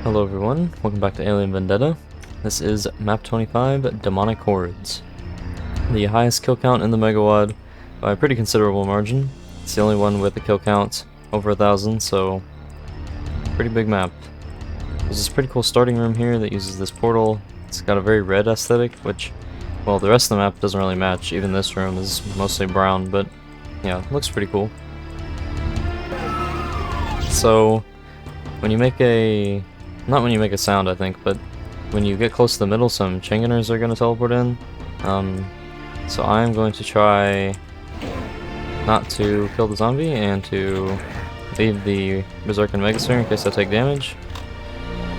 Hello everyone, welcome back to Alien Vendetta. This is map 25, Demonic Hordes. The highest kill count in the MIDI by a pretty considerable margin. It's the only one with a kill count over 1,000, so pretty big map. There's this pretty cool starting room here that uses this portal. It's got a very red aesthetic, which, well, the rest of the map doesn't really match. Even this room is mostly brown, but yeah, it looks pretty cool. So, when you make a... not when you make a sound, I think, but when you get close to the middle, some Changaners are going to teleport in. So I'm going to try not to kill the zombie and to leave the Berserk and Megasphere in case I take damage.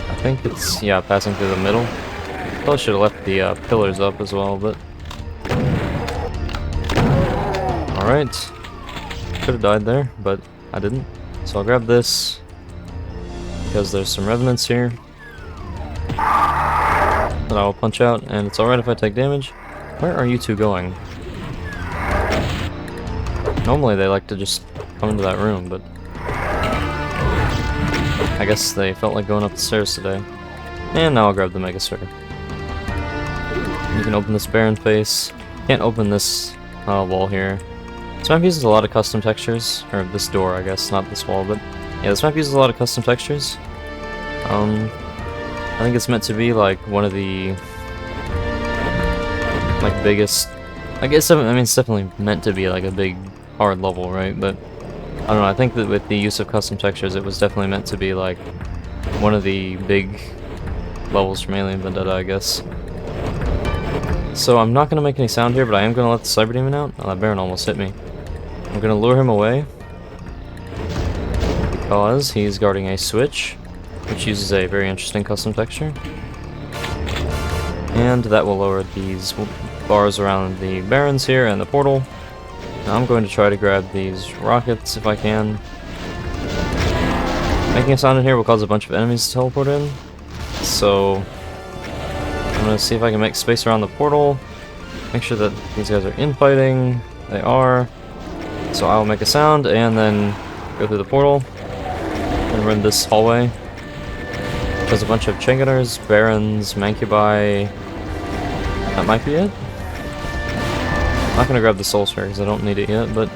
I think it's, yeah, passing through the middle. Probably should have left the pillars up as well, but... Alright. Could have died there, but I didn't. So I'll grab this, because there's some revenants here that I will punch out, and it's alright if I take damage. Where are you two going? Normally they like to just come into that room, but I guess they felt like going up the stairs today. And now I'll grab the Megasphere. You can open this barren face. Can't open this wall here. This map uses a lot of custom textures, or this door I guess, not this wall, but yeah, this map uses a lot of custom textures. I think it's meant to be like one of the biggest. I guess, I mean, it's definitely meant to be like a big hard level, right? But I don't know. I think that with the use of custom textures, it was definitely meant to be like one of the big levels from Alien Vendetta, I guess. So I'm not gonna make any sound here, but I am gonna let the Cyber Demon out. Oh, that Baron almost hit me. I'm gonna lure him away because he's guarding a switch, which uses a very interesting custom texture. And that will lower these bars around the barons here and the portal. Now I'm going to try to grab these rockets if I can. Making a sound in here will cause a bunch of enemies to teleport in. So I'm going to see if I can make space around the portal. Make sure that these guys are infighting. They are. So I will make a sound and then go through the portal and run this hallway. There's a bunch of Changaners, Barons, Mancubi. That might be it. I'm not gonna grab the Soul Sphere because I don't need it yet, but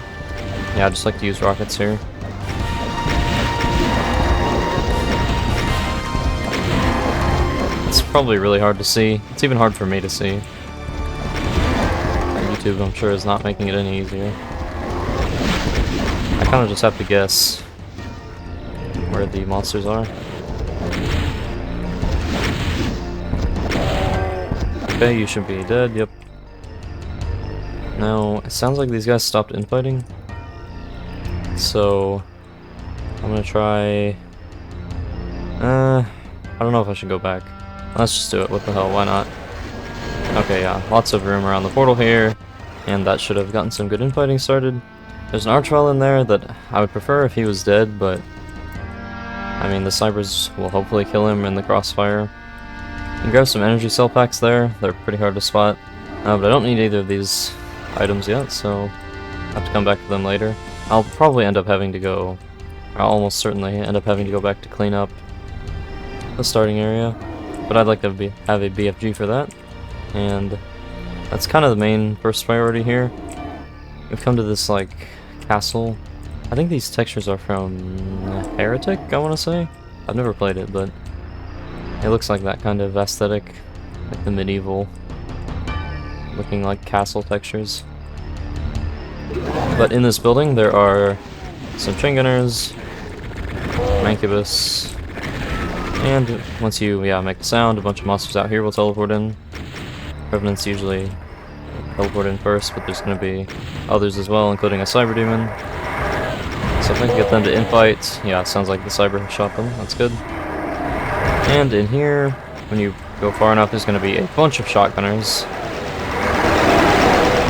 yeah, I just like to use rockets here. It's probably really hard to see. It's even hard for me to see. YouTube, I'm sure, is not making it any easier. I kind of just have to guess where the monsters are. Okay, you should be dead, yep. Now, it sounds like these guys stopped infighting. So, I'm gonna try... I don't know if I should go back. Let's just do it, what the hell, why not? Okay, yeah, lots of room around the portal here, and that should have gotten some good infighting started. There's an Archwell in there that I would prefer if he was dead, but... I mean, the Cybers will hopefully kill him in the crossfire. You can grab some energy cell packs there, they're pretty hard to spot. But I don't need either of these items yet, so I have to come back to them later. I'll probably end up having to go, or I'll almost certainly end up having to go back to clean up the starting area. But I'd like to have a BFG for that, and that's kind of the main first priority here. We've come to this, like, castle. I think these textures are from Heretic, I want to say? I've never played it, but it looks like that kind of aesthetic, like the medieval looking like castle textures. But in this building there are some Changaners, Mancubus, and once you make a sound, a bunch of monsters out here will teleport in. Revenants usually teleport in first, but there's going to be others as well, including a Cyber Demon. So if I can get them to infight, yeah, it sounds like the Cyber shot them, that's good. And in here, when you go far enough, there's going to be a bunch of shotgunners.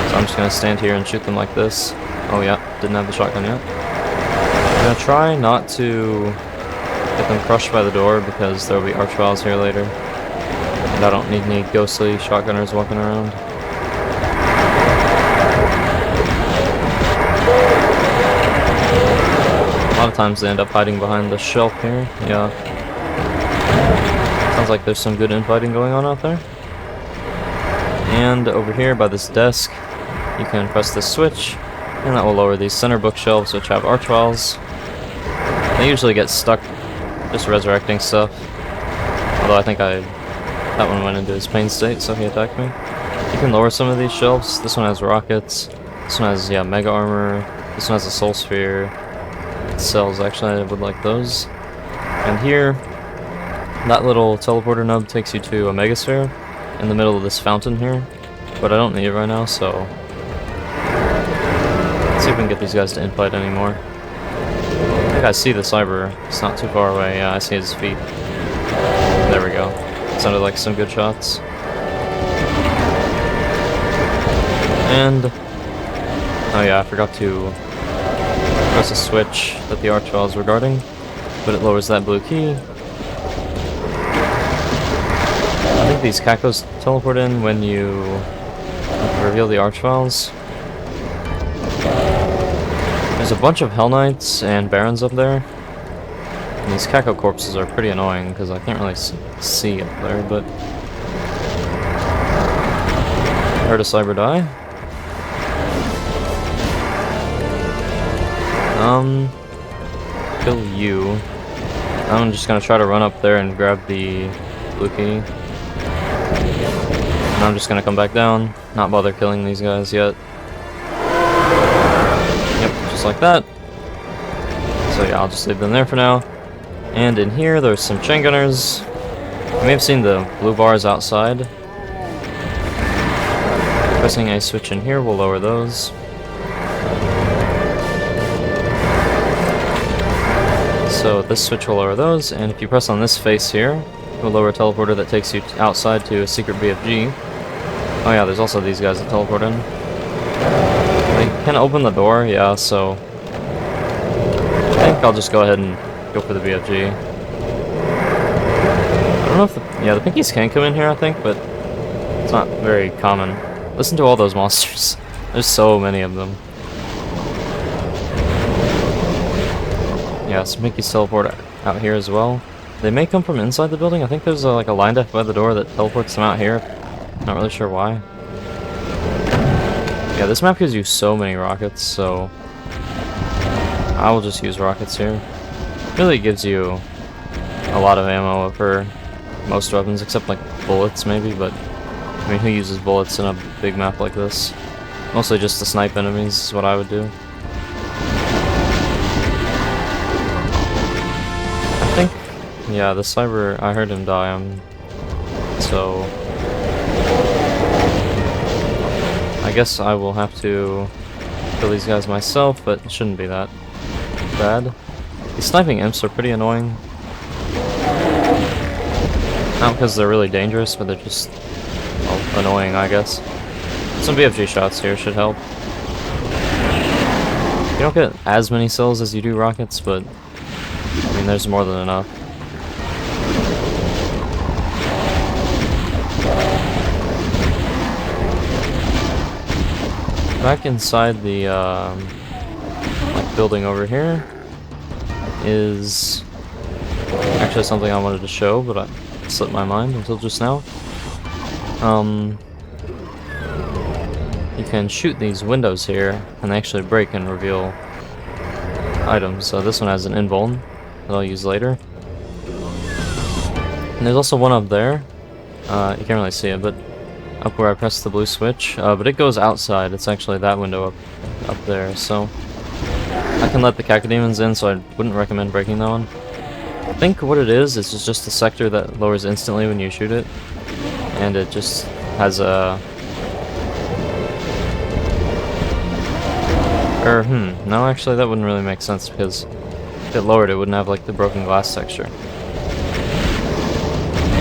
So I'm just going to stand here and shoot them like this. Oh yeah, didn't have the shotgun yet. I'm going to try not to get them crushed by the door because there will be Archwells here later. And I don't need any ghostly shotgunners walking around. A lot of times they end up hiding behind the shelf here. Yeah. Sounds like there's some good infighting going on out there. And over here by this desk, you can press this switch, and that will lower these center bookshelves, which have arch files. They usually get stuck just resurrecting stuff. Although I think that one went into his pain state, so he attacked me. You can lower some of these shelves. This one has rockets. This one has, yeah, mega armor. This one has a soul sphere. Cells, actually, I would like those. And here, that little teleporter nub takes you to a megasphere in the middle of this fountain here. But I don't need it right now, so let's see if we can get these guys to infight anymore. I think I see the cyber. It's not too far away. Yeah, I see his feet. There we go. Sounded like some good shots. And oh yeah, I forgot to press a switch that the archvile were guarding, but it lowers that blue key. I think these cacos teleport in when you reveal the archviles. There's a bunch of Hell Knights and Barons up there. And these caco corpses are pretty annoying because I can't really see up there, but I heard a cyber die. Kill you. I'm just gonna try to run up there and grab the blue key. And I'm just gonna come back down, not bother killing these guys yet. Yep, just like that. So yeah, I'll just leave them there for now. And in here, there's some chain gunners. You may have seen the blue bars outside. Pressing a switch in here will lower those. So this switch will lower those, and if you press on this face here, it will lower a teleporter that takes you outside to a secret BFG. Oh yeah, there's also these guys that teleport in. They can open the door, yeah, so I think I'll just go ahead and go for the BFG. I don't know if the pinkies can come in here, I think, but it's not very common. Listen to all those monsters. There's so many of them. Yeah, some pinkies teleport out here as well. They may come from inside the building. I think there's like a line deck by the door that teleports them out here. Not really sure why. Yeah, this map gives you so many rockets, so I will just use rockets here. Really gives you a lot of ammo for most weapons, except like bullets maybe, but I mean, who uses bullets in a big map like this? Mostly just to snipe enemies is what I would do. I think, yeah, the cyber, I heard him die, so I guess I will have to kill these guys myself, but it shouldn't be that bad. These sniping imps are pretty annoying. Not because they're really dangerous, but they're just, well, annoying, I guess. Some BFG shots here should help. You don't get as many cells as you do rockets, but I mean, there's more than enough. Back inside the like building over here is actually something I wanted to show, but I slipped my mind until just now. You can shoot these windows here, and they actually break and reveal items. So this one has an invuln that I'll use later. And there's also one up there. You can't really see it, but up where I pressed the blue switch. But it goes outside. It's actually that window up there. So I can let the cacodemons in, so I wouldn't recommend breaking that one. I think what it is just a sector that lowers instantly when you shoot it. And it just has a... no, actually that wouldn't really make sense, because if it lowered, it wouldn't have like the broken glass texture.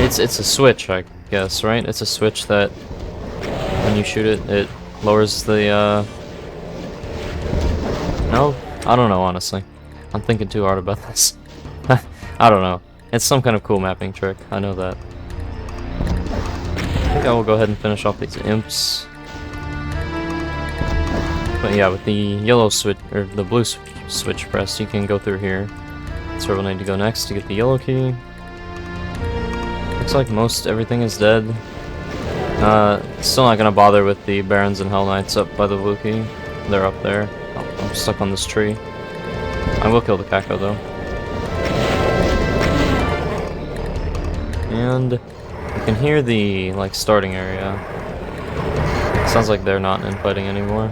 It's a switch, I guess, right? It's a switch that when you shoot it, it lowers the, No? I don't know, honestly. I'm thinking too hard about this. I don't know. It's some kind of cool mapping trick, I know that. I think I will go ahead and finish off these imps. But yeah, with the yellow switch, or the blue switch pressed, you can go through here. That's where we'll need to go next to get the yellow key. Looks Looks like most everything is dead. Still not gonna bother with the Barons and Hell Knights up by the Wookiee. They're up there. Oh, I'm stuck on this tree. I will kill the Kako though. And you can hear the like starting area. Sounds like they're not infighting anymore.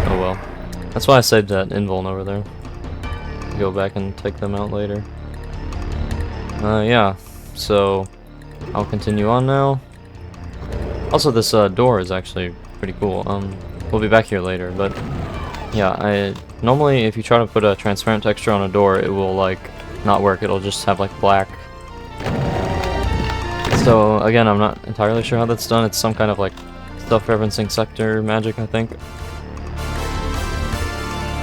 Oh well. That's why I saved that invuln over there. Go back and take them out later. Yeah. So I'll continue on now. Also, this door is actually pretty cool. We'll be back here later, but yeah, normally if you try to put a transparent texture on a door, it will like not work. It'll just have like black. So again, I'm not entirely sure how that's done. It's some kind of like self-referencing sector magic, I think.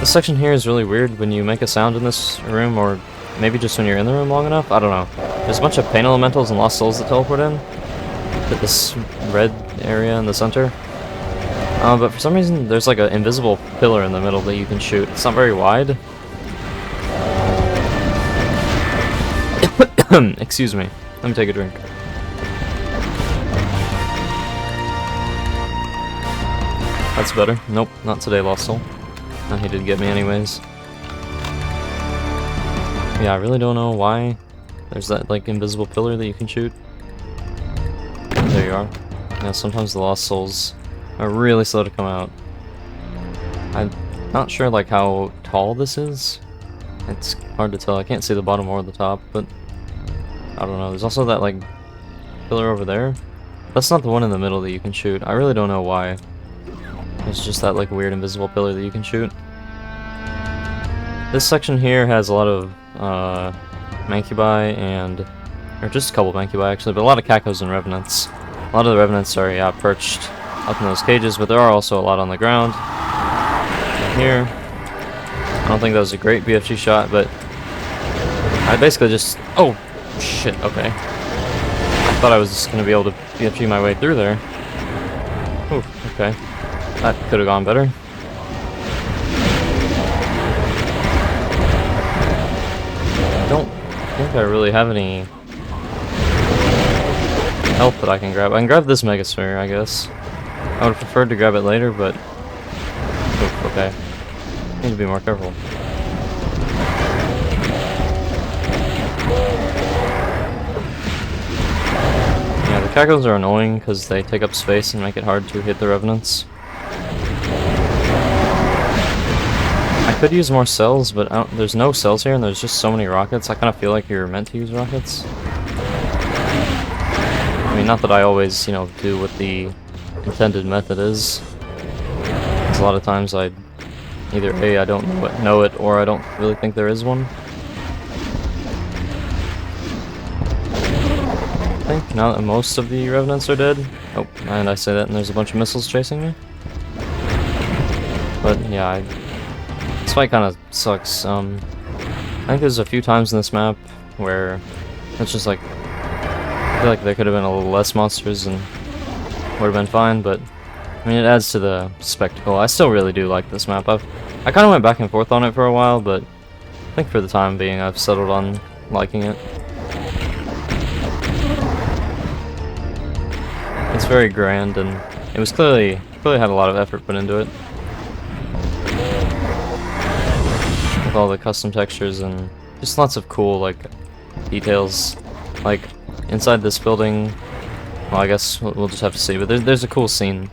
This section here is really weird when you make a sound in this room, or maybe just when you're in the room long enough. I don't know. There's a bunch of pain elementals and lost souls that teleport in. At this red area in the center. But for some reason, there's like an invisible pillar in the middle that you can shoot. It's not very wide. Excuse me. Let me take a drink. That's better. Nope, not today, Lost Soul. No, he did get me anyways. Yeah, I really don't know why there's that like invisible pillar that you can shoot. There you are. Yeah, sometimes the Lost Souls are really slow to come out. I'm not sure like how tall this is. It's hard to tell. I can't see the bottom or the top, but I don't know. There's also that like pillar over there. That's not the one in the middle that you can shoot. I really don't know why. There's just that like weird invisible pillar that you can shoot. This section here has a lot of Mancubi and, or just a couple Mancubi actually, but a lot of Kakos and Revenants. A lot of the Revenants are, yeah, perched up in those cages, but there are also a lot on the ground. Here. I don't think that was a great BFG shot, but I basically just... Oh! Shit, okay. I thought I was just going to be able to BFG my way through there. Ooh, okay. That could have gone better. I don't think I really have any health that I can grab. I can grab this Megasphere, I guess. I would have preferred to grab it later, but... Oof, okay. Need to be more careful. Yeah, the Kakos are annoying because they take up space and make it hard to hit the Revenants. I could use more cells, but there's no cells here and there's just so many rockets. I kind of feel like you're meant to use rockets. I mean, not that I always, you know, do what the intended method is. Because a lot of times I either A, I don't know it, or I don't really think there is one. I think now that most of the Revenants are dead. Oh, and I say that and there's a bunch of missiles chasing me. But yeah, this fight kind of sucks. I think there's a few times in this map where it's just like, I feel like there could have been a little less monsters and would have been fine, but I mean, it adds to the spectacle. I still really do like this map. I kind of went back and forth on it for a while, but I think for the time being I've settled on liking it. It's very grand, and it was clearly had a lot of effort put into it. With all the custom textures and just lots of cool like details. Like inside this building, well, I guess we'll just have to see, but there's a cool scene.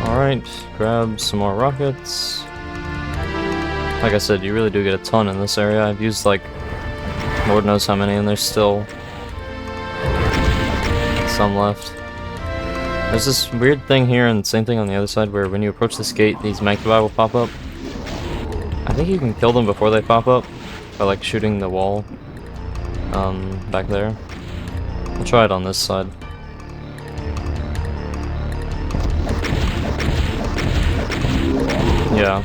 Alright, grab some more rockets. Like I said, you really do get a ton in this area. I've used like Lord knows how many, and there's still some left. There's this weird thing here, and same thing on the other side, where when you approach this gate, these Mancubi will pop up. I think you can kill them before they pop up by like shooting the wall back there. I'll try it on this side. Yeah.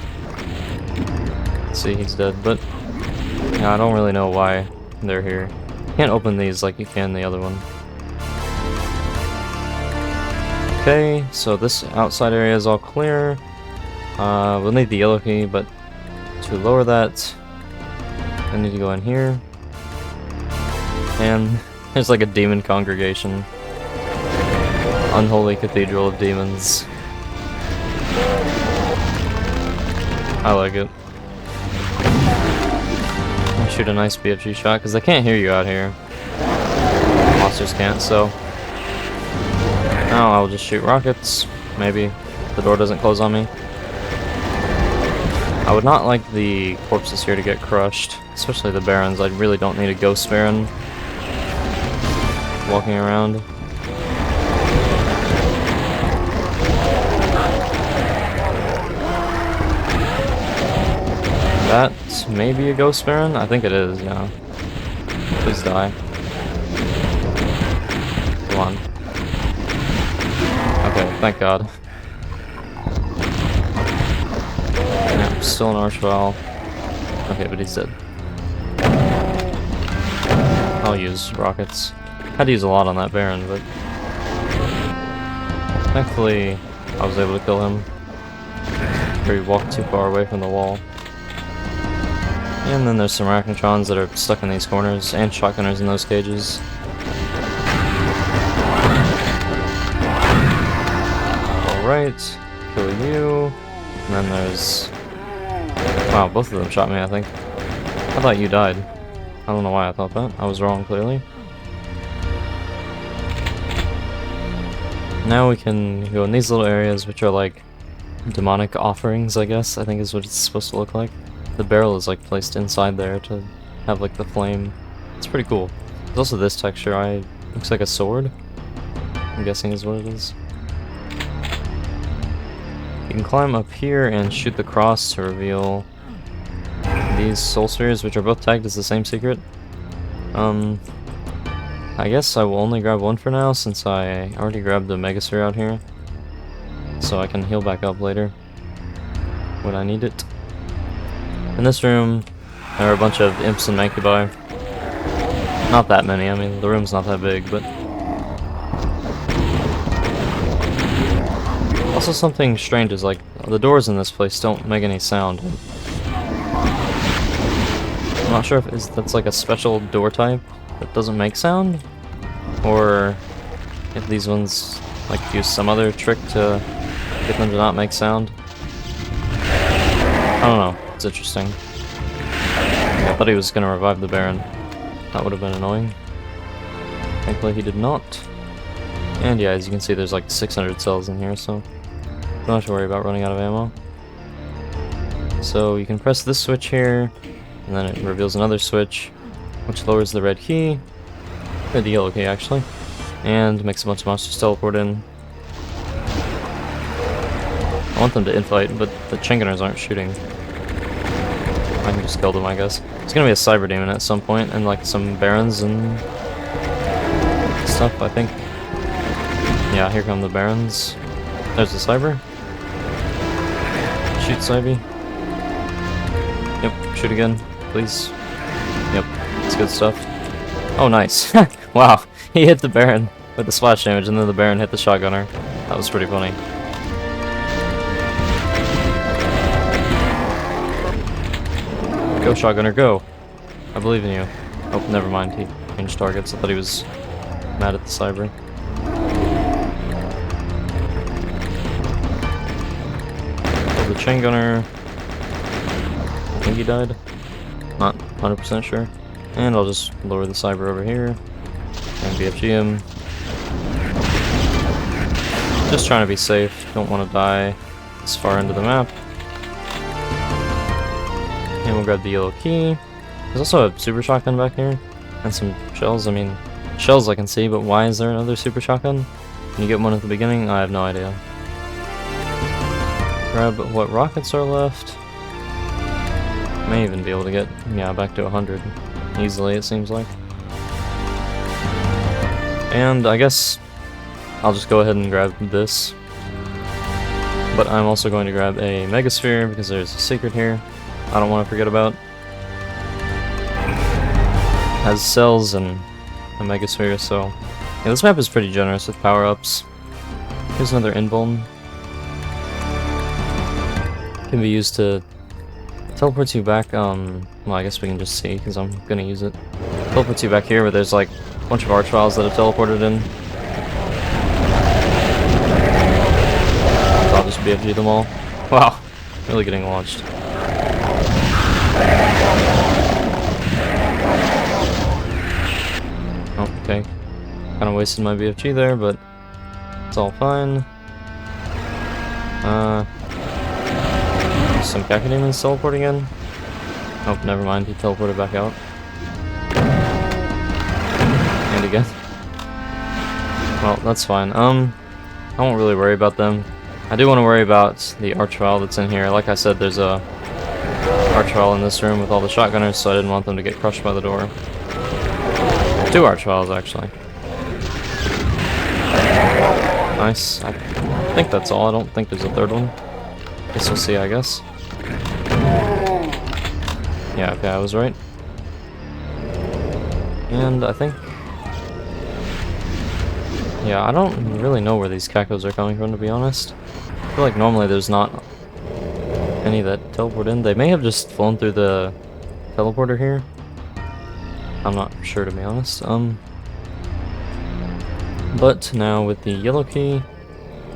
See, he's dead, but yeah, I don't really know why they're here. You can't open these like you can the other one. Okay, so this outside area is all clear. We'll need the yellow key, but to lower that, I need to go in here. And there's like a demon congregation. Unholy cathedral of demons. I like it. I'll shoot a nice BFG shot, because they can't hear you out here. Monsters can't, so... Now I'll just shoot rockets. Maybe. If the door doesn't close on me. I would not like the corpses here to get crushed. Especially the barons. I really don't need a ghost baron walking around. That may be a ghost baron? I think it is, yeah. Please die. Come on. Okay, thank God. Yeah, still an Archval. Okay, but he's dead. I'll use rockets. Had to use a lot on that baron, but... Thankfully, I was able to kill him. Or he walked too far away from the wall. And then there's some Arachnotrons that are stuck in these corners, and shotgunners in those cages. Alright, kill you. And then there's... Wow, both of them shot me, I think. I thought you died. I don't know why I thought that. I was wrong, clearly. Now we can go in these little areas, which are like demonic offerings, I guess, I think is what it's supposed to look like. The barrel is like placed inside there to have like the flame. It's pretty cool. There's also this texture, looks like a sword, I'm guessing is what it is. You can climb up here and shoot the cross to reveal these soul spheres, which are both tagged as the same secret. I guess I will only grab one for now, since I already grabbed the Megasphere out here. So I can heal back up later when I need it. In this room, there are a bunch of imps and mancubi. Not that many, I mean, the room's not that big, but... Also something strange is, like, the doors in this place don't make any sound. I'm not sure if that's like a special door type that doesn't make sound, or if these ones like use some other trick to get them to not make sound. I don't know, it's interesting. I thought he was gonna revive the Baron. That would have been annoying. Thankfully he did not. And yeah, as you can see there's like 600 cells in here, so don't have to worry about running out of ammo. So you can press this switch here, and then it reveals another switch, which lowers the red key, or the yellow key actually, and makes a bunch of monsters teleport in. I want them to infight, but the Chinguners aren't shooting. I can just kill them, I guess. It's gonna be a Cyber Demon at some point, and like some Barons and stuff, I think. Yeah, here come the Barons. There's the Cyber. Shoot Cyber. Yep, shoot again, please. Yep, it's good stuff. Oh, nice. Wow, he hit the Baron with the splash damage, and then the Baron hit the Shotgunner. That was pretty funny. Go, Shotgunner, go! I believe in you. Oh, never mind, he changed targets. I thought he was mad at the Cyber. The Chain Gunner, I think he died. Not 100% sure. And I'll just lower the Cyber over here and BFG him. Just trying to be safe. Don't want to die this far into the map. And we'll grab the yellow key. There's also a super shotgun back here and some shells. I mean, shells I can see, but why is there another super shotgun? Can you get one at the beginning? I have no idea. Grab what rockets are left. May even be able to get, yeah, back to 100 easily, it seems like. And I guess I'll just go ahead and grab this. But I'm also going to grab a Megasphere because there's a secret here I don't want to forget about. Has cells and a Megasphere, so yeah, this map is pretty generous with power-ups. Here's another invuln. Can be used to teleport you back, well, I guess we can just see, because I'm gonna use it. Teleports you back here where there's like a bunch of archviles that have teleported in. So I'll just BFG them all. Wow, really getting launched. Oh, okay. Kinda wasted my BFG there, but it's all fine. Some Cacodemons teleporting in. Oh, never mind, he teleported back out. And again. Well, that's fine. I won't really worry about them. I do want to worry about the archvile that's in here. Like I said, there's a archvile in this room with all the shotgunners, so I didn't want them to get crushed by the door. 2 archviles, actually. Nice. I think that's all. I don't think there's a third one. Guess we'll see, I guess. Yeah, okay, I was right. And I think... yeah, I don't really know where these cacos are coming from, to be honest. I feel like normally there's not any that teleport in. They may have just flown through the teleporter here. I'm not sure, to be honest. But now with the yellow key,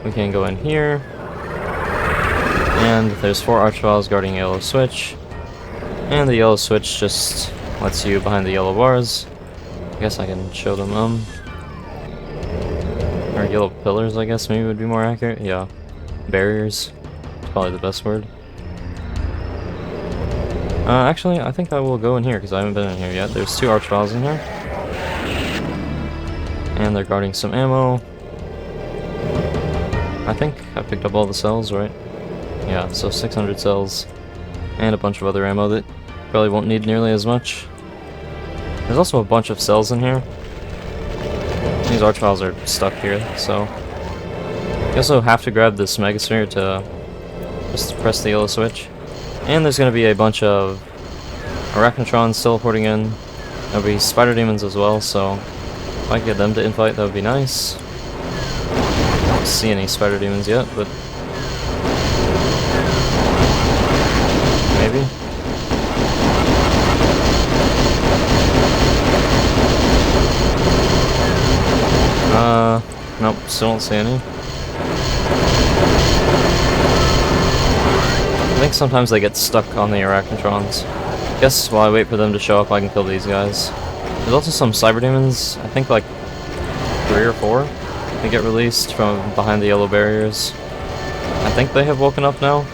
we can go in here. And there's 4 archviles guarding yellow switch. And the yellow switch just lets you behind the yellow bars. I guess I can show them, or yellow pillars, I guess maybe would be more accurate. Yeah. Barriers. It's probably the best word. Actually, I think I will go in here because I haven't been in here yet. There's 2 archviles in here. And they're guarding some ammo. I think I picked up all the cells, right? Yeah, so 600 cells. And a bunch of other ammo that probably won't need nearly as much. There's also a bunch of cells in here. These archviles are stuck here, so... you also have to grab this megasphere to just press the yellow switch. And there's going to be a bunch of arachnotrons teleporting in. There'll be spider demons as well, so if I can get them to infight, that would be nice. I don't see any spider demons yet, but... maybe? Nope, still don't see any. I think sometimes they get stuck on the arachnotrons. Guess while I wait for them to show up, I can kill these guys. There's also some cyber demons, I think like 3 or 4. They get released from behind the yellow barriers. I think they have woken up now.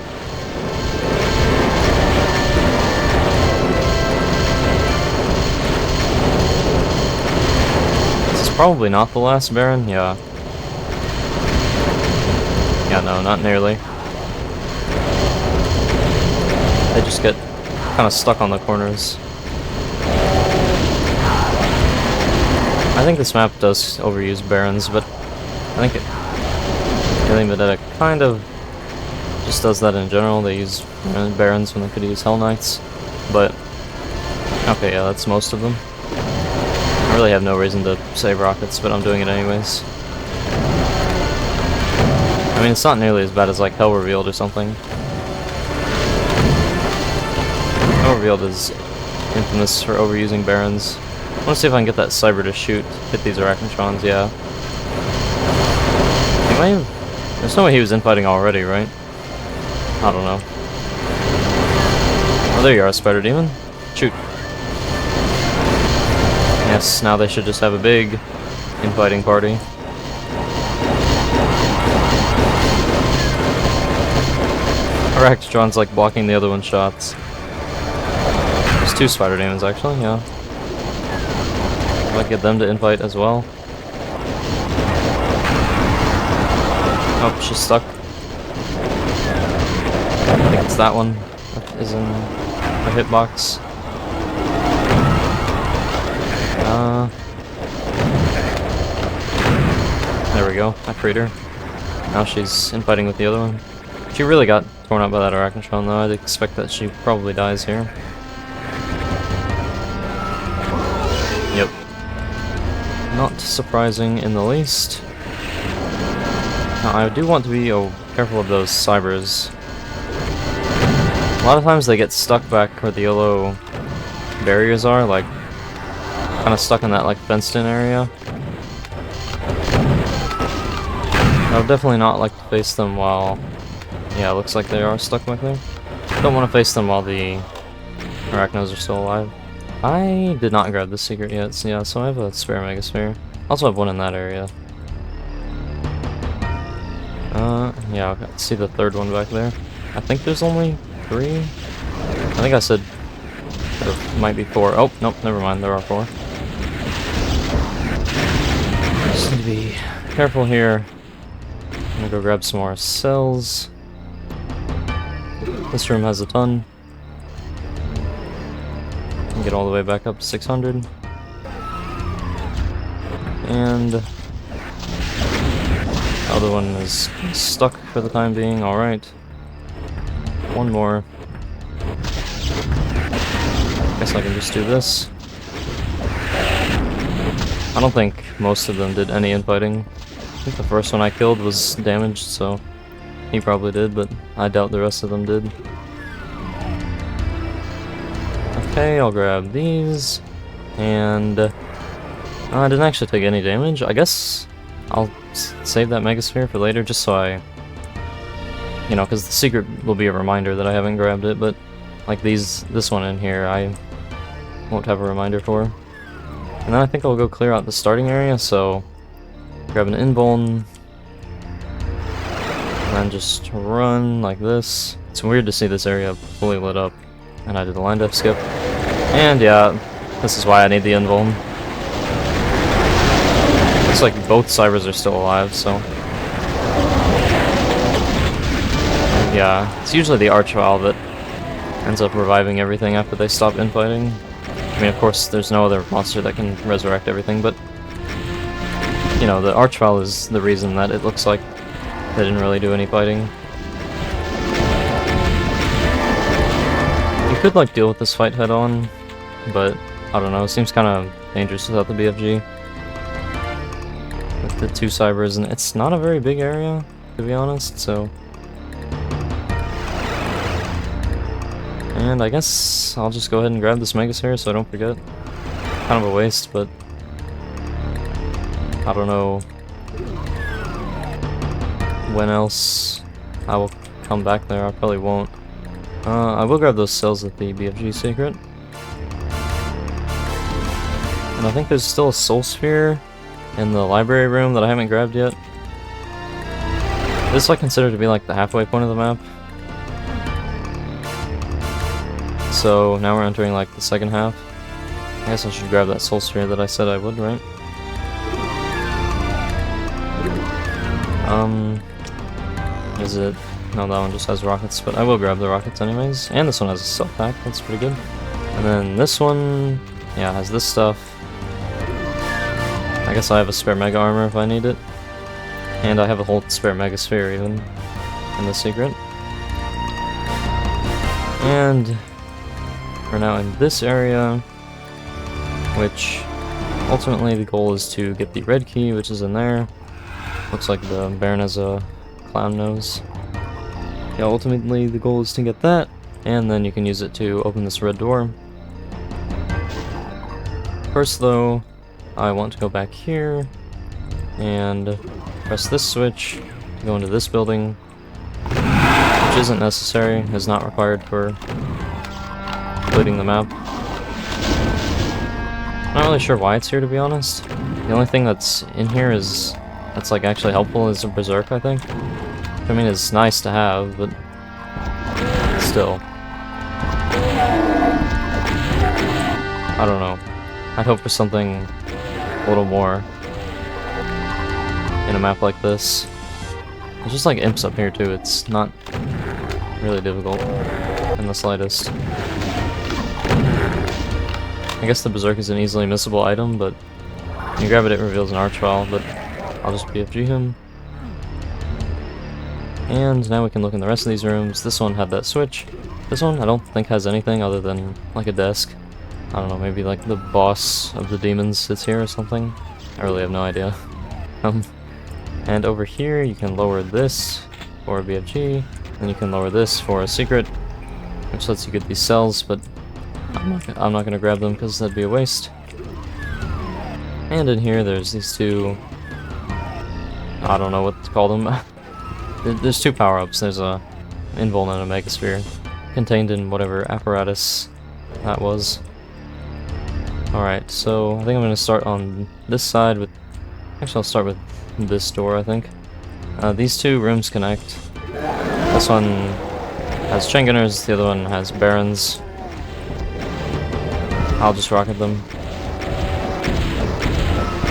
This is probably not the last Baron, yeah. Yeah, no, not nearly. They just get kind of stuck on the corners. I think this map does overuse Barons, but I think Vendetta kind of just does that in general. They use Barons when they could use Hell Knights, but okay, yeah, that's most of them. I really have no reason to save rockets, but I'm doing it anyways. I mean, it's not nearly as bad as like Hell Revealed or something. Hell Revealed is infamous for overusing Barons. I want to see if I can get that Cyber to shoot, hit these Arachnotrons, yeah. He might have... there's no way he was infighting already, right? I don't know. Oh, there you are, Spider Demon. Shoot. Yes, now they should just have a big infighting party. Arachnotron's like blocking the other one's shots. There's 2 Spider Demons actually, yeah. Might get them to invite as well. Oh, she's stuck. I think it's that one that is in the hitbox. There we go, I freed her. Now she's infighting with the other one. She really got torn up by that Arachnotron though. I'd expect that she probably dies here. Yep. Not surprising in the least. Now, I do want to be careful of those cybers. A lot of times they get stuck back where the yellow barriers are, like kind of stuck in that like fenced in area. I would definitely not like to face them while, yeah, it looks like they are stuck back there. Don't want to face them while the arachnos are still alive. I did not grab this secret yet, so yeah, so I have a spare megasphere. Also have one in that area. Yeah, I see the third one back there. I think there's only 3. I think I said there might be 4. Oh, nope, never mind, there are 4. Just need to be careful here. I'm gonna go grab some more cells. This room has a ton. And get all the way back up to 600. And the other one is stuck for the time being, alright. One more. Guess I can just do this. I don't think most of them did any infighting. I think the first one I killed was damaged, so he probably did, but I doubt the rest of them did. Okay, I'll grab these, and I didn't actually take any damage. I guess I'll save that megasphere for later, just so I, you know, because the secret will be a reminder that I haven't grabbed it, but like this one in here, I won't have a reminder for. And then I think I'll go clear out the starting area, so grab an invuln, and then just run like this. It's weird to see this area fully lit up, and I did a line def skip. And yeah, this is why I need the invuln. Looks like both cybers are still alive, so yeah, it's usually the Archvile that ends up reviving everything after they stop infighting. I mean, of course, there's no other monster that can resurrect everything, but you know, the Archvile is the reason that it looks like they didn't really do any fighting. You could like deal with this fight head on, but I don't know, it seems kind of dangerous without the BFG. With the 2 cybers, and it's not a very big area, to be honest, so. And I guess I'll just go ahead and grab this megasphere so I don't forget. Kind of a waste, but I don't know when else I will come back there. I probably won't. I will grab those cells at the BFG secret. And I think there's still a soul sphere in the library room that I haven't grabbed yet. This I consider to be like the halfway point of the map. So now we're entering like the second half. I guess I should grab that soul sphere that I said I would, right? Is it? No, that one just has rockets, but I will grab the rockets anyways. And this one has a self pack, that's pretty good. And then this one, yeah, has this stuff. I guess I have a spare mega armor if I need it. And I have a whole spare mega sphere even in the secret. And we're now in this area, which ultimately the goal is to get the red key, which is in there. Looks like the Baron has a clown nose. Yeah, ultimately the goal is to get that, and then you can use it to open this red door. First though, I want to go back here and press this switch to go into this building, which isn't necessary, is not required for completing the map. Not really sure why it's here, to be honest. The only thing that's in here that's like actually helpful is a berserk, I think. I mean, it's nice to have, but still. I don't know. I'd hope for something a little more in a map like this. There's just like imps up here too, it's not really difficult in the slightest. I guess the berserk is an easily missable item, but when you grab it, it reveals an Archvile, but I'll just BFG him. And now we can look in the rest of these rooms. This one had that switch. This one I don't think has anything other than like a desk. I don't know, maybe like the boss of the demons sits here or something. I really have no idea. And over here, you can lower this for BFG, and you can lower this for a secret, which lets you get these cells, but I'm not gonna grab them because that'd be a waste. And in here, there's these two, I don't know what to call them. There's two power-ups. There's a invuln and a megasphere contained in whatever apparatus that was. Alright, so I think I'm gonna start on this side with, actually I'll start with this door, I think. These two rooms connect. This one has chain gunners, the other one has barons. I'll just rocket them.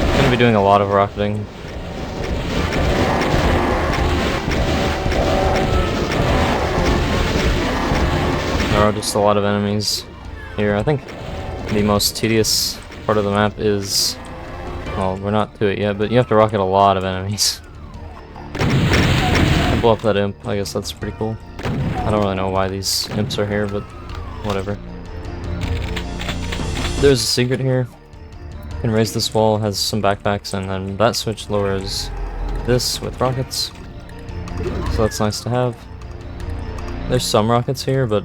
I'm gonna be doing a lot of rocketing. There are just a lot of enemies here. I think the most tedious part of the map is, well, we're not to it yet, but you have to rocket a lot of enemies. And blow up that imp, I guess that's pretty cool. I don't really know why these imps are here, but whatever. There's a secret here. You can raise this wall, has some backpacks, and then that switch lowers this with rockets. So that's nice to have. There's some rockets here, but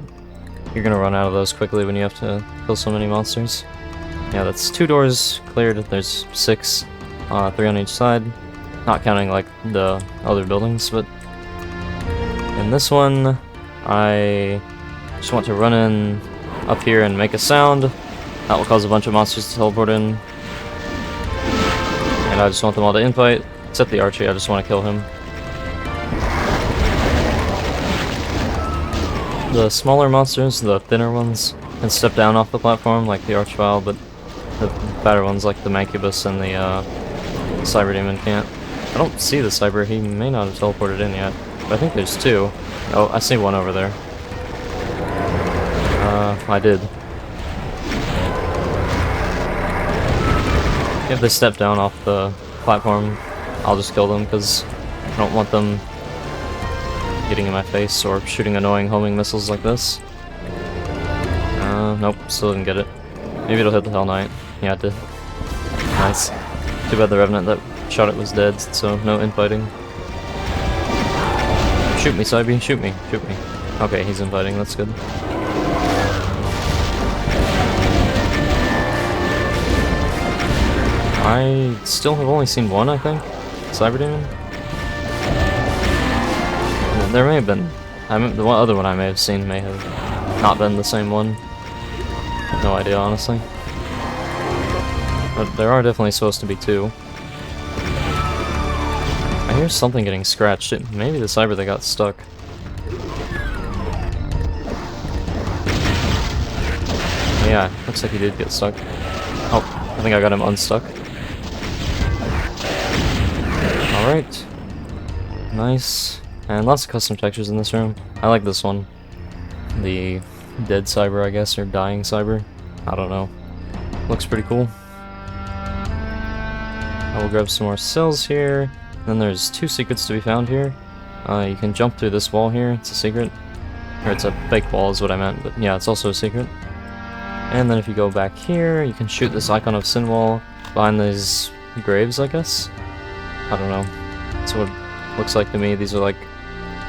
you're gonna run out of those quickly when you have to kill so many monsters. Yeah, that's 2 doors cleared. There's 6, 3 on each side. Not counting like the other buildings, but in this one, I just want to run in up here and make a sound. That will cause a bunch of monsters to teleport in. And I just want them all to infight. Except the Archie, I just want to kill him. The smaller monsters, the thinner ones, can step down off the platform like the Archvile, but the fatter ones like the Mancubus and the Cyber Demon can't. I don't see the Cyber, he may not have teleported in yet, but I think there's 2. Oh, I see one over there. I did. If they step down off the platform, I'll just kill them because I don't want them getting in my face or shooting annoying homing missiles like this. Nope, still didn't get it. Maybe it'll hit the Hell Knight. Yeah, it did. Nice. Too bad the Revenant that shot it was dead, so no infighting. Shoot me, Cybe, shoot me, shoot me. Okay, he's infighting, that's good. I still have only seen one, I think. Cyber Demon? There may have been. The one other one I may have seen may have not been the same one. No idea, honestly. But there are definitely supposed to be 2. I hear something getting scratched. Maybe the Cyber that got stuck. Yeah, looks like he did get stuck. Oh, I think I got him unstuck. Alright. Nice. And lots of custom textures in this room. I like this one. The dead Cyber, I guess, or dying Cyber. I don't know. Looks pretty cool. I will grab some more cells here. Then there's 2 secrets to be found here. You can jump through this wall here. It's a secret. Or it's a fake wall is what I meant, but yeah, it's also a secret. And then if you go back here, you can shoot this icon of Sinwall behind these graves, I guess? I don't know. That's what it looks like to me. These are like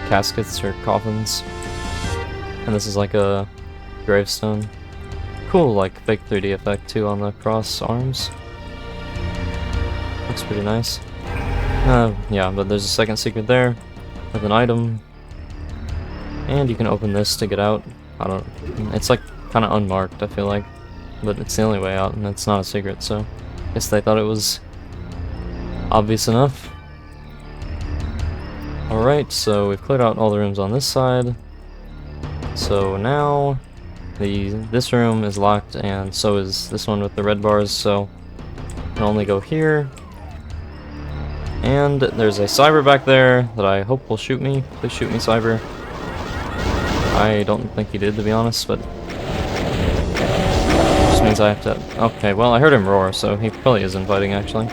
caskets or coffins. And this is like a gravestone. Cool, like fake 3D effect too on the cross arms. Looks pretty nice. Yeah, but there's a second secret there with an item. And you can open this to get out. I don't know. It's like kind of unmarked, I feel like. But it's the only way out, and it's not a secret, so I guess they thought it was obvious enough. Alright, so we've cleared out all the rooms on this side. So now this room is locked, and so is this one with the red bars, so I can only go here. And there's a Cyber back there that I hope will shoot me. Please shoot me, Cyber. I don't think he did, to be honest, but just means I have to... Okay, well, I heard him roar, so he probably is infighting, actually.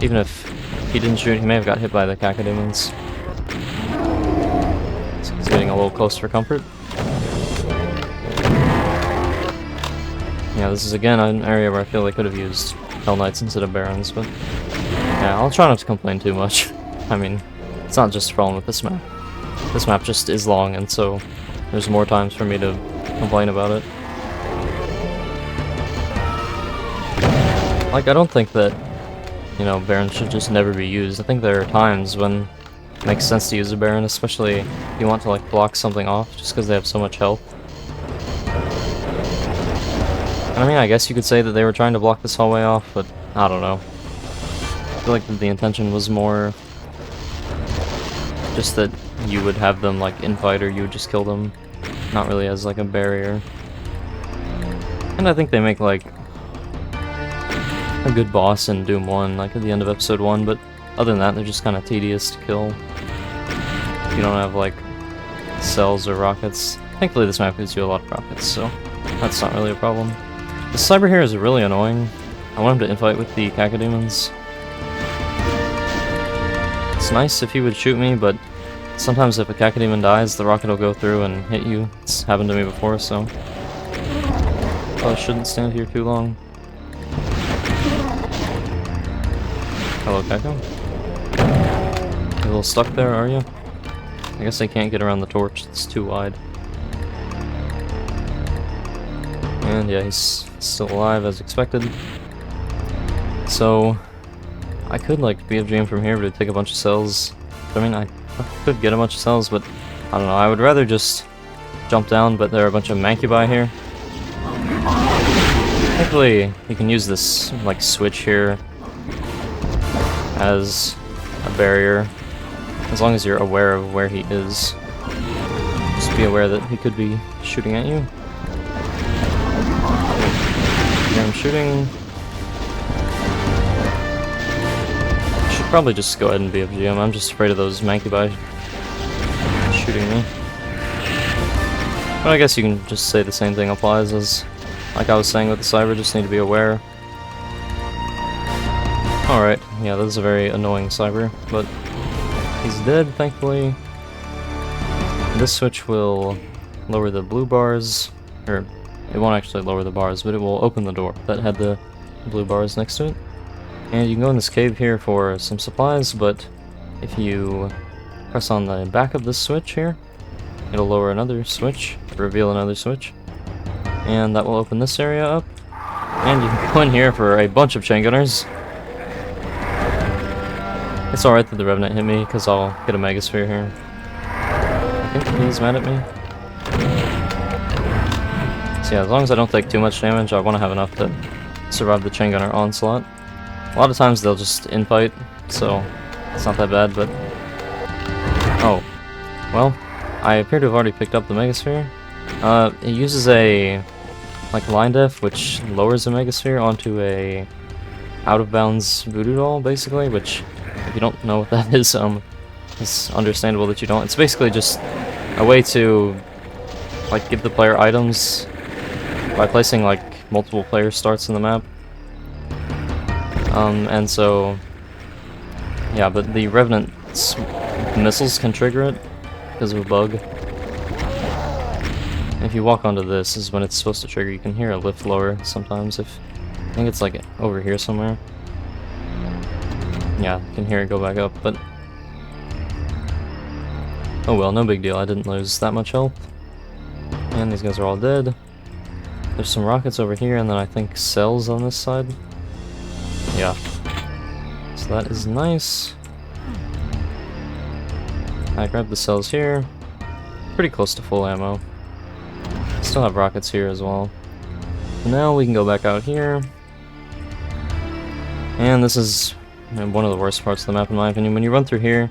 Even if he didn't shoot, he may have got hit by the Cacodemons. So he's getting a little close for comfort. Yeah, this is again an area where I feel they could have used Hell Knights instead of Barons, but Yeah, I'll try not to complain too much. I mean, it's not just a problem with this map. This map just is long, and so there's more times for me to complain about it. Like, I don't think that, you know, Baron should just never be used. I think there are times when it makes sense to use a Baron, especially if you want to, like, block something off, just because they have so much health. And I mean, I guess you could say that they were trying to block this hallway off, but I don't know. I feel like the intention was more just that you would have them, like, infight, or you would just kill them, not really as, like, a barrier. And I think they make, like, a good boss in Doom 1, like at the end of episode 1, but other than that, they're just kind of tedious to kill. If you don't have, like, cells or rockets. Thankfully, this map gives you a lot of rockets, so that's not really a problem. The Cyber here is really annoying. I want him to infight with the Cacodemons. It's nice if he would shoot me, but sometimes if a Cacodemon dies, the rocket will go through and hit you. It's happened to me before, so I shouldn't stand here too long. Hello, Caco. You a little stuck there, are you? I guess I can't get around the torch, it's too wide. And yeah, he's still alive as expected. So, I could, like, BFG him from here, but it'd take a bunch of cells. I mean, I could get a bunch of cells, but I don't know, I would rather just jump down, but there are a bunch of Mancubi here. Thankfully, you can use this, like, switch here as a barrier, as long as you're aware of where he is. Just be aware that he could be shooting at you. Yeah, I'm shooting. I should probably just go ahead and BFG him. I'm just afraid of those Mancubi shooting me. But I guess you can just say the same thing applies as, like I was saying with the Cyber, just need to be aware. Alright, yeah, this is a very annoying Cyber, but he's dead, thankfully. This switch will lower the blue bars, or it won't actually lower the bars, but it will open the door that had the blue bars next to it. And you can go in this cave here for some supplies, but if you press on the back of this switch here, it'll lower another switch, reveal another switch, and that will open this area up. And you can go in here for a bunch of chain gunners. It's alright that the Revenant hit me, because I'll get a Megasphere here. I think he's mad at me. So yeah, as long as I don't take too much damage, I want to have enough to survive the chain gunner onslaught. A lot of times they'll just infight, so it's not that bad, but... Oh. Well, I appear to have already picked up the Megasphere. It uses a, like, line def, which lowers a Megasphere onto a out-of-bounds voodoo doll, basically, which... If you don't know what that is, it's understandable that you don't. It's basically just a way to, like, give the player items by placing, like, multiple player starts in the map. And so, yeah, but the Revenant's missiles can trigger it because of a bug. And if you walk onto this is when it's supposed to trigger. You can hear a lift lower sometimes. I think it's, like, over here somewhere. Yeah, you can hear it go back up, but... Oh well, no big deal, I didn't lose that much health. And these guys are all dead. There's some rockets over here, and then I think cells on this side. Yeah. So that is nice. I grabbed the cells here. Pretty close to full ammo. Still have rockets here as well. Now we can go back out here. And this is one of the worst parts of the map in my opinion. When you run through here,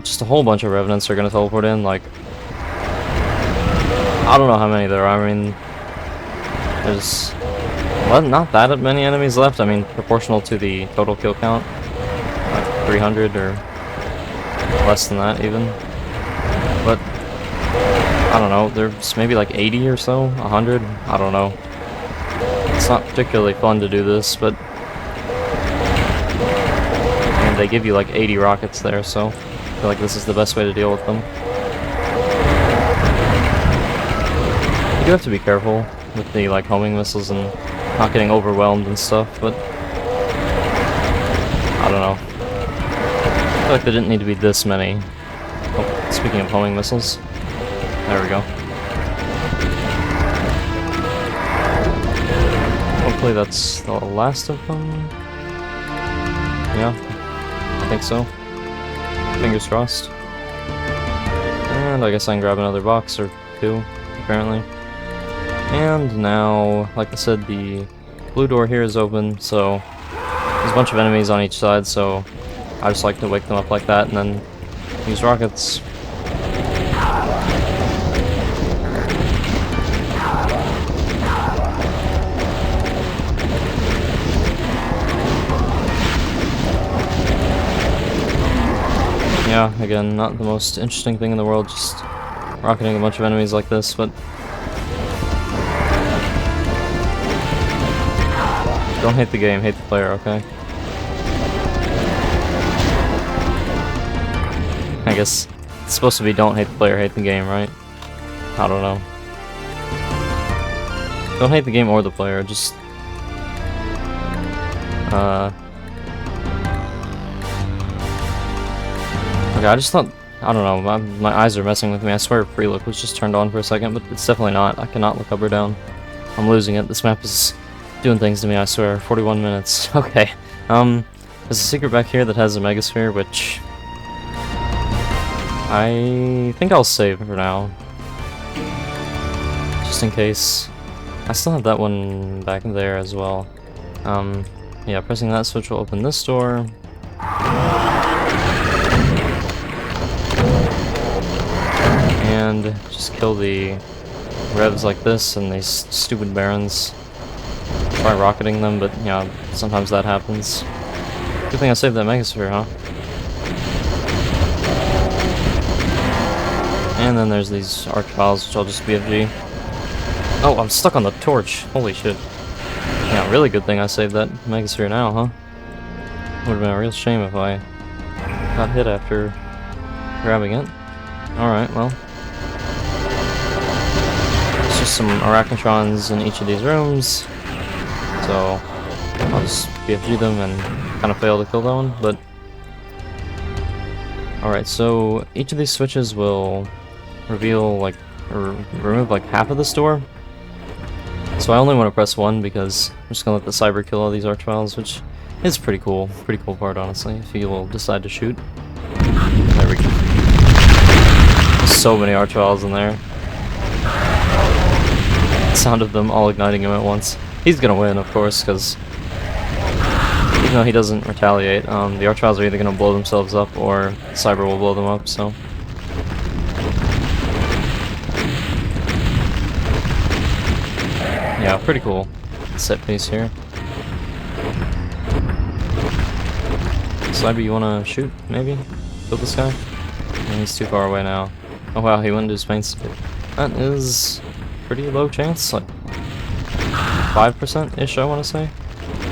just a whole bunch of Revenants are going to teleport in, like... I don't know how many there are, I mean... There's... well, not that many enemies left, I mean, proportional to the total kill count. Like 300 or less than that even. But... I don't know, there's maybe like 80 or so, 100, I don't know. It's not particularly fun to do this, but... and they give you like 80 rockets there, so I feel like this is the best way to deal with them. You do have to be careful with the like homing missiles and not getting overwhelmed and stuff, but... I don't know. feel like there didn't need to be this many. Oh, speaking of homing missiles. There we go. Hopefully that's the last of them. Yeah, I think so. Fingers crossed. And I guess I can grab another box or two, apparently. And now, like I said, the blue door here is open, so there's a bunch of enemies on each side, so I just like to wake them up like that and then use rockets. Yeah, again, not the most interesting thing in the world, just rocketing a bunch of enemies like this, but don't hate the game, hate the player, okay? I guess it's supposed to be don't hate the player, hate the game, right? I don't know. Don't hate the game or the player, just okay, I just thought, I don't know, my eyes are messing with me. I swear pre-look was just turned on for a second, but it's definitely not. I cannot look up or down. I'm losing it. This map is doing things to me, I swear. 41 minutes. Okay. There's a secret back here that has a megasphere, which I think I'll save for now. Just in case. I still have that one back there as well. Yeah, pressing that switch will open this door. And just kill the revs like this and these stupid barons. Try rocketing them, but yeah, sometimes that happens. Good thing I saved that megasphere, huh? And then there's these archviles, which I'll just BFG. Oh, I'm stuck on the torch. Holy shit. Yeah, really good thing I saved that megasphere now, huh? Would have been a real shame if I got hit after grabbing it. Alright, well. There's just some arachnotrons in each of these rooms. So I'll just BFG them and kind of fail to kill that one, but alright, so each of these switches will reveal like or remove like half of this door. So I only want to press one because I'm just gonna let the cyber kill all these archviles, which is pretty cool part honestly, if you will decide to shoot. There we go. There's so many archviles in there. The sound of them all igniting him at once. He's gonna win, of course, because even though he doesn't retaliate, the archviles are either gonna blow themselves up or cyber will blow them up, so. Yeah, pretty cool set piece here. Cyber, you wanna shoot, maybe? Kill this guy? And he's too far away now. Oh wow, he went into his paint stick. That is pretty low chance, like 5%-ish, I want to say.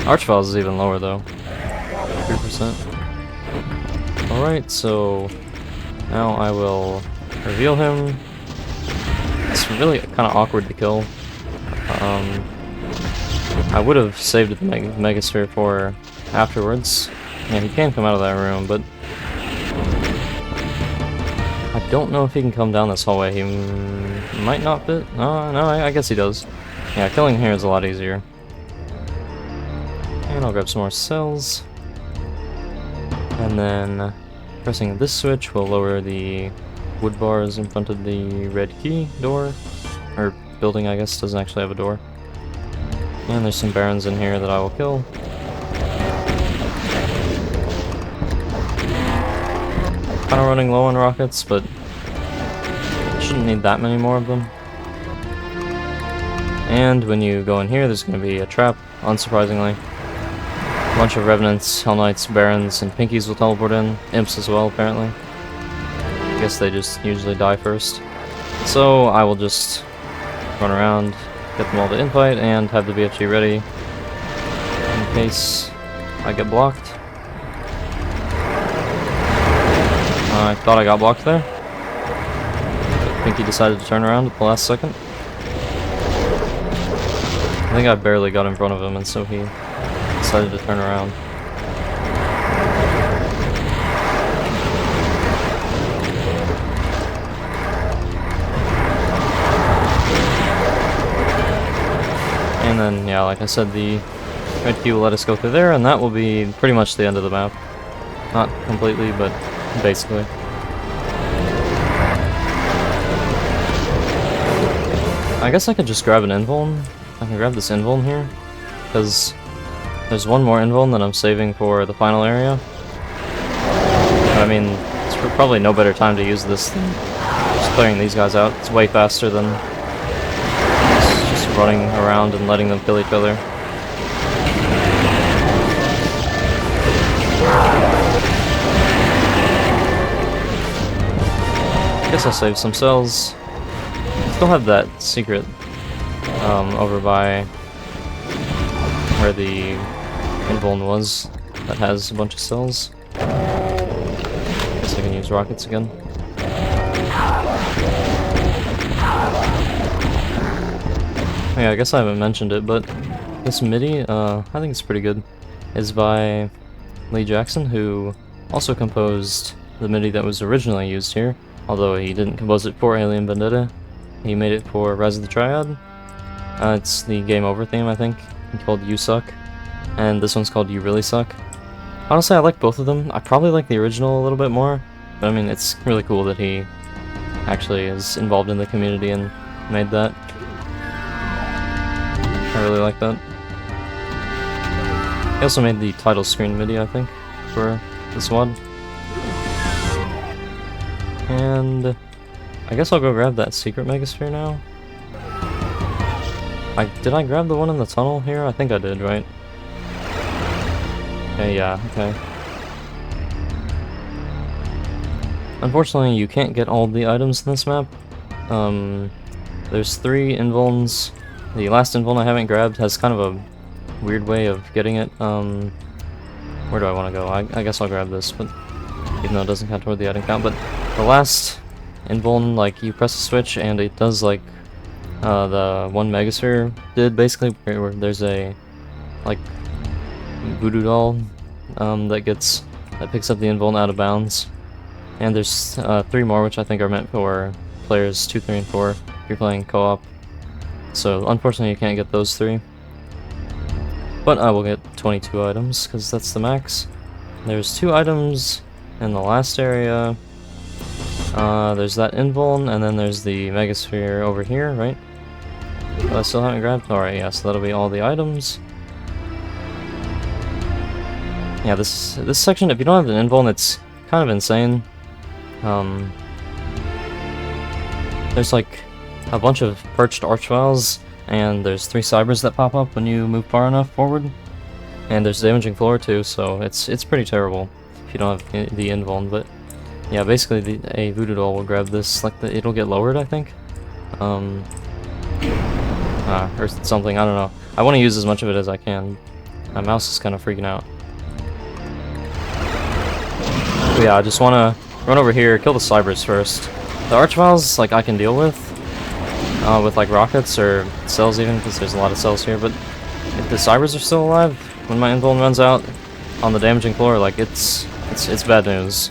Archviles is even lower though. 3%. Alright, so now I will reveal him. It's really kind of awkward to kill. I would have saved the megasphere for afterwards. Yeah, he can come out of that room, but I don't know if he can come down this hallway. He might not fit. No, I guess he does. Yeah, killing here is a lot easier. And I'll grab some more cells. And then pressing this switch will lower the wood bars in front of the red key door. Or building, I guess, doesn't actually have a door. And there's some barons in here that I will kill. Kind of running low on rockets, but shouldn't need that many more of them. And when you go in here, there's going to be a trap, unsurprisingly. A bunch of revenants, hell knights, barons, and pinkies will teleport in. Imps as well, apparently. I guess they just usually die first. So I will just run around, get them all to infight, and have the BFG ready in case I get blocked. I thought I got blocked there. But Pinky decided to turn around at the last second. I think I barely got in front of him, and so he decided to turn around. then, yeah, like I said, the red key will let us go through there, and that will be pretty much the end of the map. Not completely, but basically. I guess I could just grab an invuln. I can grab this invuln here, because there's one more invuln that I'm saving for the final area. But, I mean, it's probably no better time to use this than just clearing these guys out. It's way faster than just running around and letting them kill each other. I guess I'll save some cells. Still have that secret over by where the invuln was that has a bunch of cells. Guess I can use rockets again. Yeah, I guess I haven't mentioned it, but this MIDI, I think it's pretty good. Is by Lee Jackson, who also composed the MIDI that was originally used here, although he didn't compose it for Alien Vendetta. He made it for Rise of the Triad. It's the Game Over theme, I think, called You Suck, and this one's called You Really Suck. Honestly, I like both of them. I probably like the original a little bit more, but I mean, it's really cool that he actually is involved in the community and made that. I really like that. He also made the title screen MIDI, I think, for this WAD. And I guess I'll go grab that secret megasphere now. Did I grab the one in the tunnel here? I think I did, right? Okay, yeah, okay. Unfortunately, you can't get all the items in this map. There's 3 invulns. The last invuln I haven't grabbed has kind of a weird way of getting it. Where do I want to go? I guess I'll grab this, but even though it doesn't count toward the item count. But the last invuln, like, you press a switch and it does like the one megasphere did, basically, where there's a like voodoo doll that picks up the invuln out of bounds. And there's 3 more, which I think are meant for players 2, 3, and 4 if you're playing co-op. So unfortunately you can't get those 3. But I will get 22 items, because that's the max. There's 2 items in the last area. There's that invuln, and then there's the megasphere over here, right? That I still haven't grabbed? Alright, yeah, so that'll be all the items. Yeah, this section, if you don't have an invuln, it's kind of insane. There's like a bunch of perched archviles, and there's 3 cybers that pop up when you move far enough forward. And there's damaging floor too, so it's pretty terrible if you don't have the invuln. But yeah, basically a voodoo doll will grab this, like it'll get lowered, I think. Or something, I don't know. I want to use as much of it as I can. My mouse is kind of freaking out. But yeah, I just want to run over here, kill the cybers first. The archviles, like, I can deal with like rockets or cells even, because there's a lot of cells here, but if the cybers are still alive, when my invuln runs out on the damaging floor, like, it's bad news.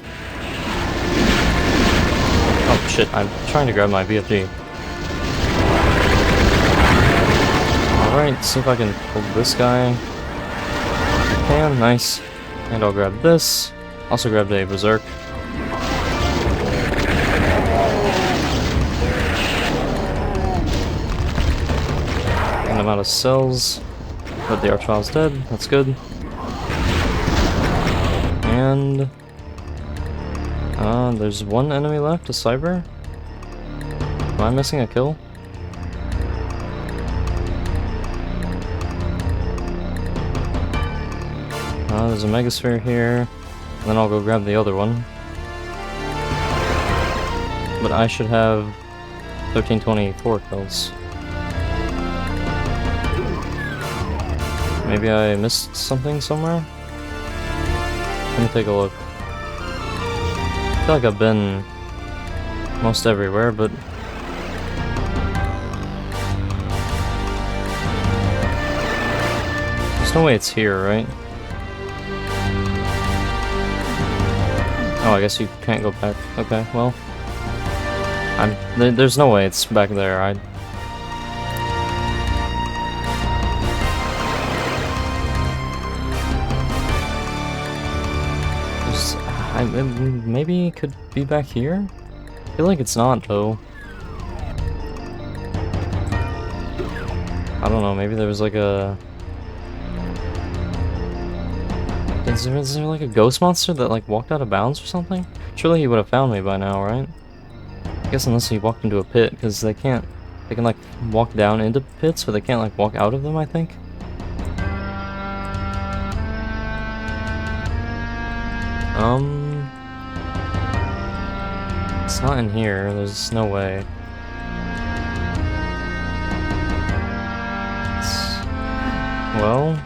Oh shit, I'm trying to grab my BFG. Alright, see if I can pull this guy. I can, nice. And I'll grab this. Also grabbed a berserk. And I'm out of cells. But the archvile's dead, that's good. And there's 1 enemy left, a cyber. Am I missing a kill? There's a megasphere here. And then I'll go grab the other one. But I should have 1324 kills. Maybe I missed something somewhere? Let me take a look. I feel like I've been most everywhere, but there's no way it's here, right? Oh, I guess you can't go back. Okay, well, there's no way it's back there. Maybe it could be back here? I feel like it's not, though. I don't know, maybe there was like a... Is there like a ghost monster that like walked out of bounds or something? Surely he would have found me by now, right? I guess unless he walked into a pit, because they can like walk down into pits, but they can't like walk out of them, I think. It's not in here, there's no way. Well...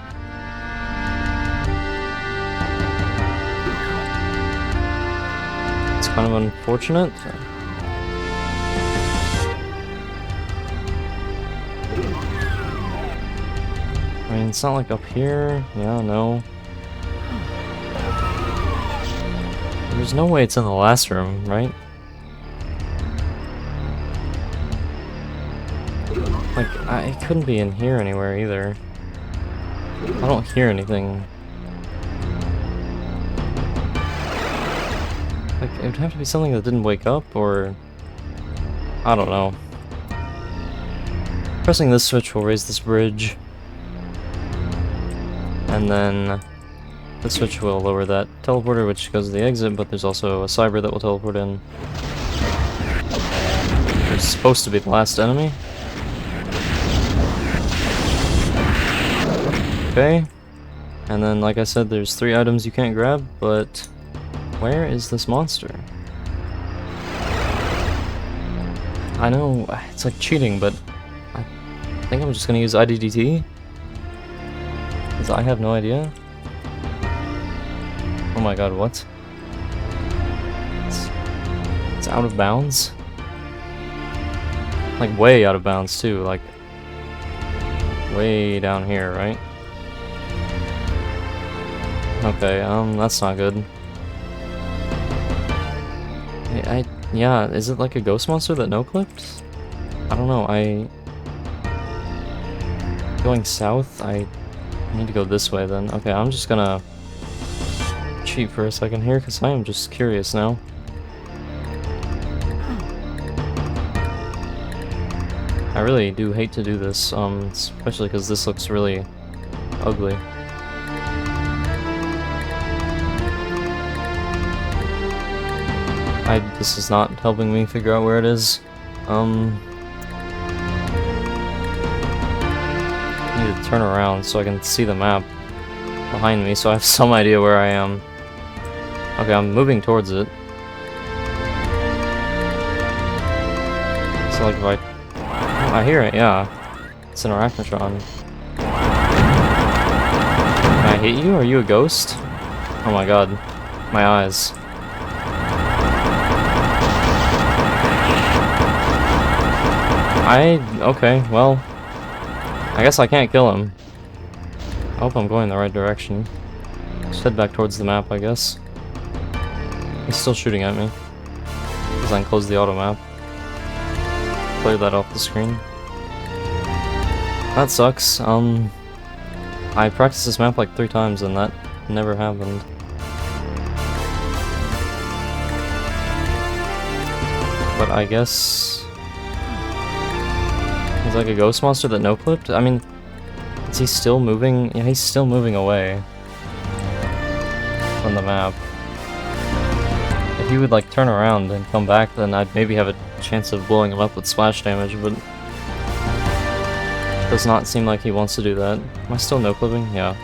It's kind of unfortunate. I mean, it's not like up here. Yeah, no. There's no way it's in the last room, right? Like, it couldn't be in here anywhere either. I don't hear anything. Like, it would have to be something that didn't wake up, or... I don't know. Pressing this switch will raise this bridge. And then... this switch will lower that teleporter, which goes to the exit, but there's also a cyber that will teleport in. There's supposed to be the last enemy. Okay. And then, like I said, there's 3 items you can't grab, but... where is this monster? I know, it's like cheating, but... I think I'm just gonna use IDDT. Because I have no idea. Oh my god, what? It's out of bounds? Like, way out of bounds, too, like... way down here, right? Okay, that's not good. Yeah, is it like a ghost monster that no-clipped? I don't know, going south, I need to go this way then. Okay, I'm just gonna cheat for a second here, because I am just curious now. I really do hate to do this, especially because this looks really ugly. This is not helping me figure out where it is. I need to turn around so I can see the map behind me, so I have some idea where I am. Okay, I'm moving towards it. So like if I hear it, yeah. It's an Arachnotron. Can I hit you? Are you a ghost? Oh my god. My eyes. Okay, well, I guess I can't kill him. I hope I'm going the right direction. Just head back towards the map, I guess. He's still shooting at me. Because I closed the auto map. Clear that off the screen. That sucks. I practiced this map like 3 times and that never happened. But I guess... it's like a ghost monster that no-clipped? I mean, is he still moving? Yeah, he's still moving away from the map. If he would like turn around and come back, then I'd maybe have a chance of blowing him up with splash damage, but it does not seem like he wants to do that. Am I still no-clipping? Yeah.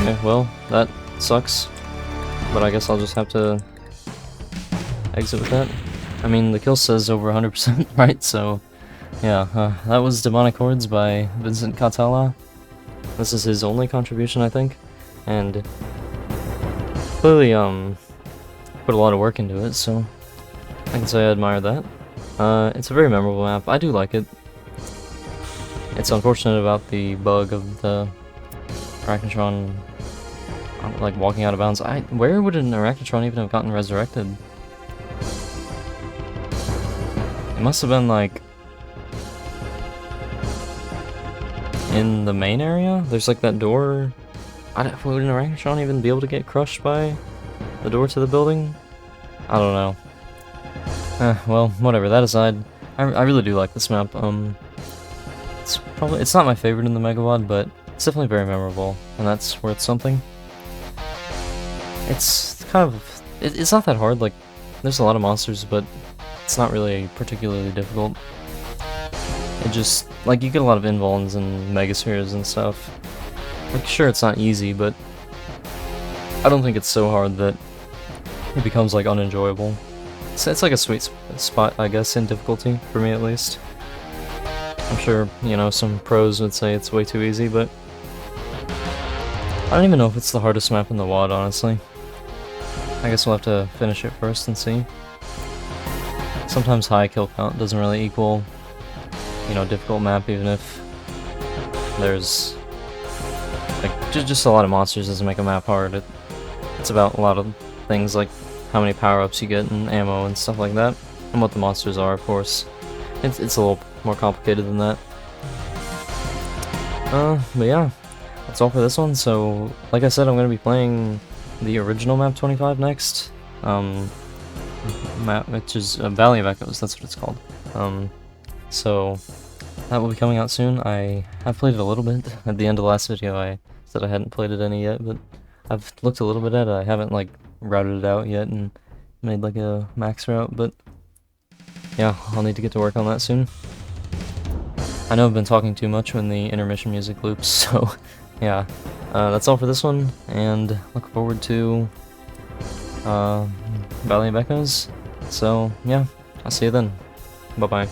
Okay, well, that sucks. But I guess I'll just have to exit with that. I mean, the kill says over 100%, right? So, yeah, that was Demonic Hordes by Vincent Catala. This is his only contribution, I think, and clearly, put a lot of work into it, so I can say I admire that. It's a very memorable map. I do like it. It's unfortunate about the bug of the Arachnotron, like, walking out of bounds. Where would an Arachnotron even have gotten resurrected? It must have been like... in the main area. There's like that door. Would an orangutan even be able to get crushed by the door to the building? I don't know. Well, whatever. That aside, I really do like this map. It's not my favorite in the MIDI.WAD, but it's definitely very memorable, and that's worth something. It's kind of it's not that hard. Like, there's a lot of monsters, but it's not really particularly difficult. It just, like, you get a lot of invulns and megaspheres and stuff. Like, sure, it's not easy, but I don't think it's so hard that it becomes, like, unenjoyable. It's like a sweet spot, I guess, in difficulty, for me at least. I'm sure, you know, some pros would say it's way too easy, but I don't even know if it's the hardest map in the WAD, honestly. I guess we'll have to finish it first and see. Sometimes high kill count doesn't really equal, you know, difficult map, even if there's, like, just a lot of monsters doesn't make a map hard. It's about a lot of things, like how many power-ups you get and ammo and stuff like that, and what the monsters are, of course. It's a little more complicated than that. But yeah, that's all for this one. So, like I said, I'm going to be playing the original map 25 next. Map, which is Valley of Echoes, that's what it's called. So that will be coming out soon. I have played it a little bit. At the end of the last video I said I hadn't played it any yet, but I've looked a little bit at it. I haven't, like, routed it out yet and made, like, a max route, but yeah, I'll need to get to work on that soon. I know I've been talking too much when the intermission music loops, so yeah. That's all for this one, and look forward to Valley of Echoes. So yeah, I'll see you then. Bye-bye.